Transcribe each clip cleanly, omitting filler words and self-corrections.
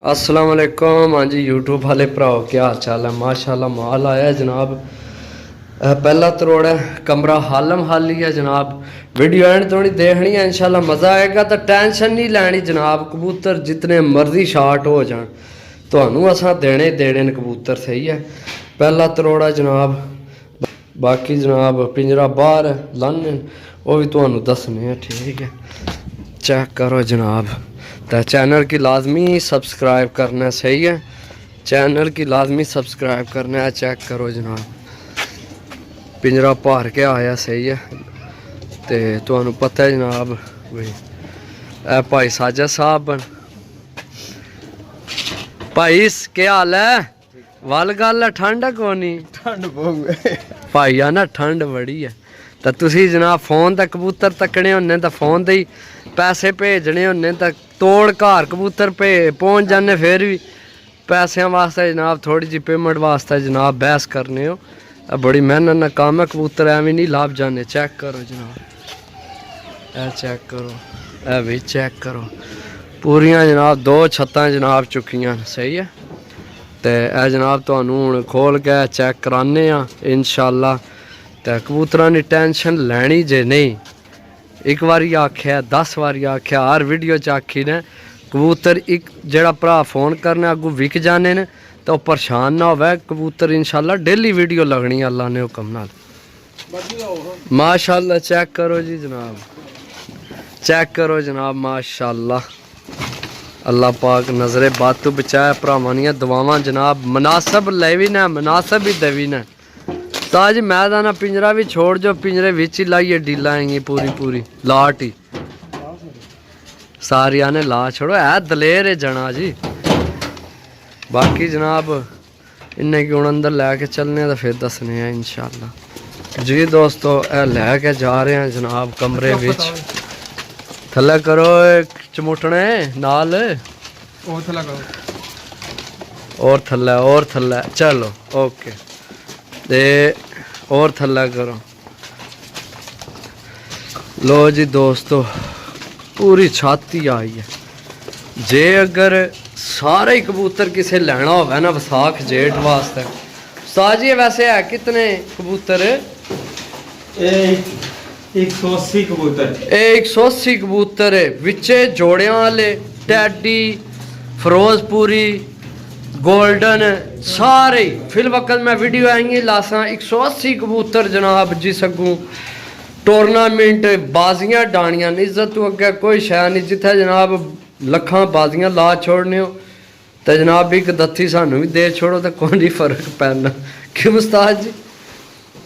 अस्सलाम वालेकुम। हाँ जी यूट्यूब वाले भराओ क्या हाल चाल है। माशाल्लाह माल आया है जनाब। पहला तरोड़ है कमरा हालम हाली है जनाब। वीडियो एंड थोड़ी देखनी है इंशाल्लाह मज़ा आएगा। तो टेंशन नहीं लैनी जनाब। कबूतर जितने मर्जी शार्ट हो जान तो असा देने देने कबूतर सही है। पहला तरोड़ है जनाब। बाकी जनाब पिंजरा बाहर है लाने वो भी तो दसने हैं। ठीक है चेक करो जनाब। तो चैनल की लाजमी सब्सक्राइब करना सही है। चैनल की लाजमी सब्सक्राइब करना है। चेक करो जनाब पिंजरा भार के आया सही है। तो पता है जनाब भाई ए भाई साजा साहब बन भाई क्या हाल है। वल गल ठंड है कोनी ठंड बहुत भाई आ ना ठंड बड़ी है। तो तुसी जनाब फोन ते कबूतर तकने होने तो फोन ते ही पैसे भेजने होने तो तोड़ घर कबूतर पहुँच जाने फिर भी पैसों वास्ते जनाब थोड़ी जी पेमेंट वास्ते जनाब बहस करने हो। बड़ी मेहनत ना काम है। कबूतर एवं नहीं लाभ जाने। चेक करो जनाब ए चेक करो ए भी चेक करो पूरियां जनाब दो छत्तां जनाब चुकियां सही है। तो यह जनाब तो हूँ खोल के चेक कराने इंशाल्लाह। तो कबूतरां की टेंशन लैनी जे नहीं। एक बारी आख्या 10 बारी आख्या हर वीडियो च आखी ने कबूतर एक जड़ा भरा फोन करने अगू विक जाने ने तो परेशान ना होवे। कबूतर इंशाल्लाह डेली वीडियो लगनी अल्लाह ने हुक्म नाल। माशाल्लाह चेक करो जी जनाब चेक करो जनाब माशाल्लाह। अल्लाह पाक नजरे बातू बचाए भरावां दुआवां जनाब मुनासब ले भी ना मुनासब ही देवी ने। ताज मैदाना पिंजरा भी छोड़ जो पिंजरे विच ही लाइए डीला आएंगी पूरी पूरी लाट ही सारिया ने ला छोड़ो है दलेर है जना जी। बाकी जनाब इन्हें कि हूँ अंदर लैके चलने तो फिर दसने हैं इंशाल्लाह जी दोस्तों। ए लैके जा रहे हैं जनाब कमरे विच। थल्ले करो चमुटने नाल और थल्ले चलो ओके ते और थल्ला करो। लो जी दोस्तों पूरी छाती आई है। जे अगर सारे ही कबूतर किसे लेना होगा ना विसाख जेठ वास्ते साजी वैसे है कितने कबूतर 180 कबूतर 180 कबूतर है विचे जोड़ियां वाले टैडी फिरोजपुरी गोल्डन सारे फिल वक्त मैं वीडियो आएंगी लासा 180 कबूतर जनाब जिस अगू टूरनामेंट बाजियां डानियां इज्जत तो अगे कोई शह नहीं। जिथे जनाब लखां बाजियां ला छोड़ने हो तो जनाब एक दत्थी सानू भी दे छोड़ो तो कोई नहीं फर्क पैना क्यों उस्ताद जी।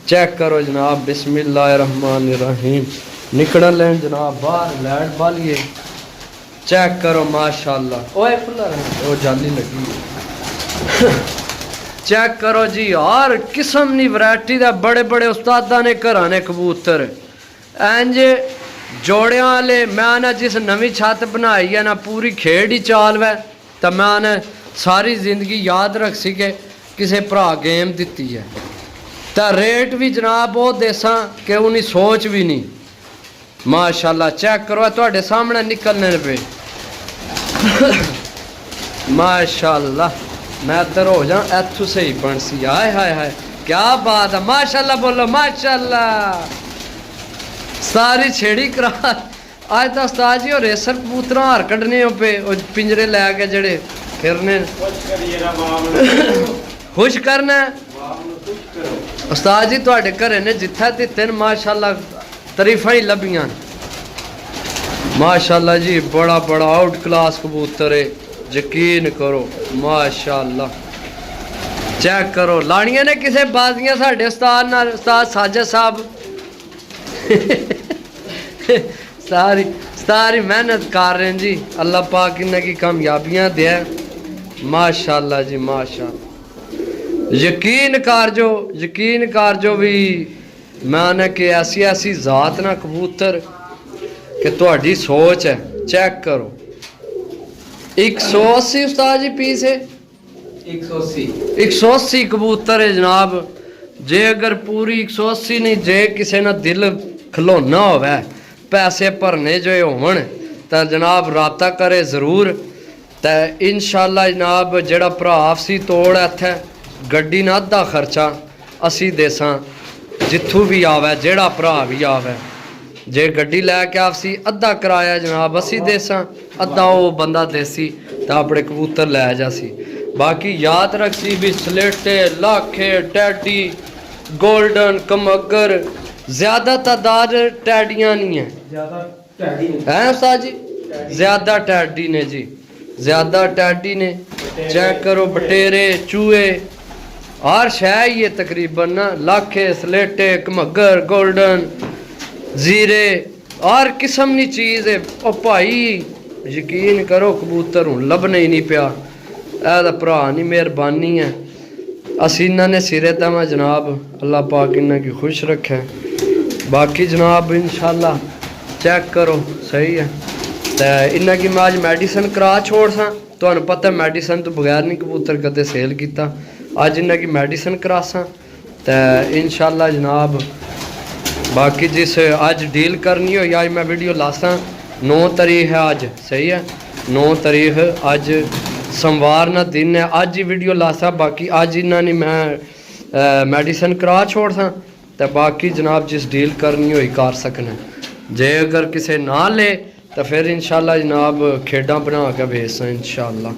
चेक करो जनाब बिस्मिल्लाहिर्रहमानिर्रहीम निकल लें जनाब बाहर लैट बालिए। चेक करो माशाल्लाह ओए खुला ओ जाली लगी चेक करो जी यार किस्म नी वैरायटी दा बड़े बड़े उस्तादा ने घराने कबूतर इंज जोड़ियां वाले। मैं ना जिस नवी छत बनाई है ना पूरी खेड़ ही चाल वै तो मैं सारी जिंदगी याद रख सी के किसे भरा गेम दिती है। तो रेट भी जनाब वो देसा कि उन्हें सोच भी नहीं। माशाल्लाह चेक करो तुहाडे सामने निकलने पे माशाल्लाह मैं इधर हो जा इथू सही बन सी। हाय हाय हाय क्या बात है माशाल्लाह बोलो माशाल्लाह। सारी छेड़ी करा आज तो उस्ताद जी और रेसर कबूतर हार कड्ढने पे पिंजरे लैके जड़े फिरने खुश करना उस्ताद जी तुहाडे घरे ने जिथे दिते माशाल्लाह तरीफा ही लभियां माशाल्लाह जी। बड़ा बड़ा आउट क्लास कबूतर है यकीन करो माशाल्लाह। चेक करो लानिया ने किसे बाजियां साडे उस्ताद नाल उस्ताद साजिद साहब सारी सारी मेहनत कर रहे हैं जी। अल्लाह पाक इन्हें की कामयाबियां दे माशाल्लाह जी माशाल्लाह। यकीन कर जो भी मैंने कि ऐसी ऐसी जात ना कबूतर कि तुहाडी सोच है। चेक करो 180 उस्ताद जी पीस है 180 कबूतर है जनाब। जे अगर पूरी 180 नहीं जे किसी ना दिल खिलौना होवे पैसे भरने जो होवन तो जनाब रबता करे ज़रूर। ਤੇ ਇਨਸ਼ਾਅੱਲਾ ਜਨਾਬ ਜਿਹੜਾ ਭਰਾ ਸੀ ਤੋੜ ਇੱਥੇ ਗੱਡੀ ਨਾਲ ਅੱਧਾ ਖਰਚਾ ਅਸੀਂ ਦੇਸਾਂ ਜਿੱਥੋਂ ਵੀ ਆਵੇ ਜਿਹੜਾ ਭਰਾ ਵੀ ਆਵੇ ਜੇ ਗੱਡੀ ਲੈ ਕੇ ਆਵਸੀ ਅੱਧਾ ਕਿਰਾਇਆ ਜਨਾਬ ਅਸੀਂ ਦੇਸਾਂ ਅੱਧਾ ਉਹ ਬੰਦਾ ਦੇਸੀ ਤਾਂ ਆਪਣੇ ਕਬੂਤਰ ਲੈ ਜਾਸੀ ਬਾਕੀ ਯਾਦ ਰੱਖੀ ਵੀ ਸਲੇਟੇ ਲਾਖੇ ਟੈਡੀ गोल्डन कमगर ज्यादा तादाद टैडियां नहीं है ज्यादा टैडी नहीं है उस्ताद जी ज्यादा टैडी ने जी ज्यादा टैडी ने चेक करो बटेरे चूहे हर शह ही है तकरीबन ना लाखे सलेटे कमगर गोल्डन जीरे हर किस्म की चीज़ है ओ भाई यकीन करो कबूतर हूँ लभने ही नहीं पिया ऐ भरा नहीं मेहरबानी है असी इन्होंने सिरे तवा जनाब अल्लाह पाक इन्हें की खुश रखे बाकी जनाब इंशाल्लाह चेक करो सही है तो इन्हें की मैं अज मैडिसन करा छोड़ सा तो पता मैडिसन तो बगैर नहीं कबूतर कदे सेल किया अज इन्हें की मैडिसन करा सा तो इंशाल्लाह जनाब बाकी जिस अज डील करनी हो अज मैं वीडियो लासा 9 तारीख है अज सही है 9 तारीख अज सोमवार ना दिन है अज ही वीडियो लासा बाकी अज इन्होंने मैं मैडिसन करा छोड़ सा तो बाकी जनाब जिस डील करनी हुई कर सकने जे अगर किसी ना ले तो फिर इंशाल्लाह जनाब खेड़ा बना के भेज सा इंशाल्लाह।